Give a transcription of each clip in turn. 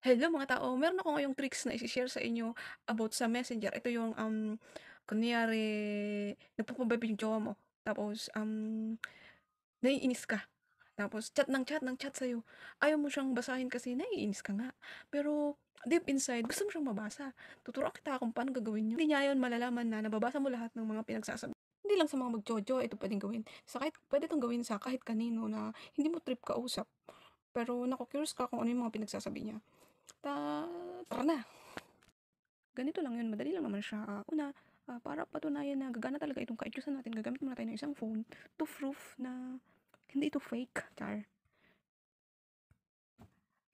Hello mga tao, meron ako ngayong tricks na isi-share sa inyo about sa Messenger. Ito yung, kunyari, nagpo-provide yung jowa mo, tapos, naiinis ka. Tapos, chat ng chat sa'yo. Ayaw mo siyang basahin kasi naiinis ka nga. Pero, deep inside, gusto mo siyang mabasa. Tuturuan kita kung paano gagawin yun. Hindi niya yun malalaman na nababasa mo lahat ng mga pinagsasabi. Hindi lang sa mga magjojo, ito pwedeng gawin. Sa kahit, pwede itong gawin sa kahit kanino na hindi mo trip kausap. Pero, naku-curious ka kung ano yung mga pinagsasabi niya. Tara na. Ganito lang yun, madali lang naman siya. Para patunayan na gagana talaga itong kaetyusan natin, gagamit muna tayo ng isang phone to proof na hindi ito fake. Char.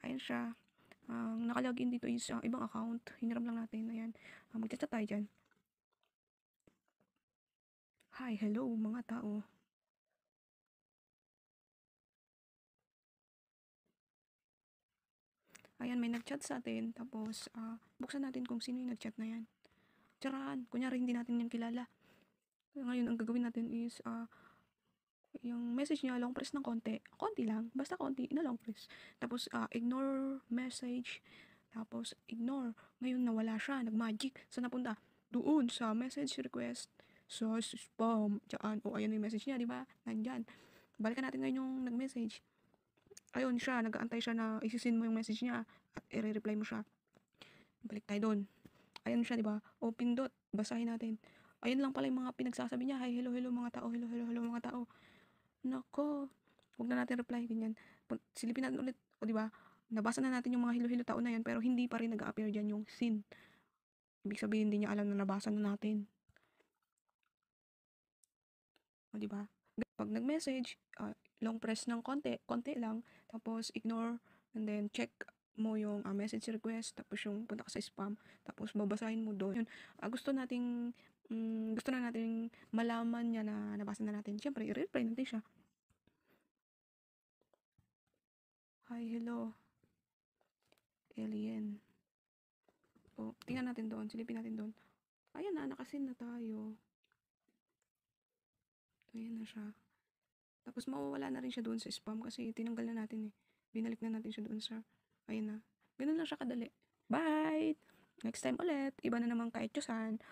Ayan siya. Ang nakalagin dito is ibang account. Hiniram lang natin. Ayan. Magchat-chat tayo dyan. Hi, hello mga tao. Ayan, may nagchat sa atin. Tapos, buksan natin kung sino yung nagchat na yan. Charan. Kunyari, hindi natin yan kilala. Ngayon, ang gagawin natin is, yung message niya, long press ng konti. Konti lang. Basta konti, long press. Tapos, ignore message. Tapos, ignore. Ngayon, nawala siya. Nag-magic. Saan napunta? Doon sa message request. Sa spam. Diyan. O, ayan yung message niya, di ba? Nandyan. Balikan natin ngayon yung nag-message. Ayun siya. Nag-aantay siya na isisin mo yung message niya. At i-reply mo siya. Balik tayo doon. Ayun siya, di ba? O, pindot. Basahin natin. Ayun lang pala yung mga pinagsasabi niya. Hi, hello, hello mga tao. Hello, hello, hello mga tao. Nako, huwag na natin reply, ganyan. Silipin natin ulit, o di ba? Nabasa na natin yung mga hilo-hilo tao na yan, pero hindi pa rin nag-appear dyan yung scene. Ibig sabihin, hindi niya alam na nabasa na natin. O di ba? Pag nag-message, long press ng konti, konti lang, tapos ignore, and then check mo yung message request, tapos yung punta ka sa spam, tapos babasahin mo doon. Yun, gusto na nating malaman niya na nabasa na natin. Siyempre, i-reply natin siya. Hi, hello, alien. O, tingnan natin doon, silipin natin doon. Ayan na, nakasin na tayo. Ayan na siya. Tapos mawawala na rin siya doon sa spam kasi tinanggal na natin eh. Binalik na natin siya doon sa, ayan na. Ganun lang siya kadali. Bye! Next time ulit, iba na namang kaetyosan.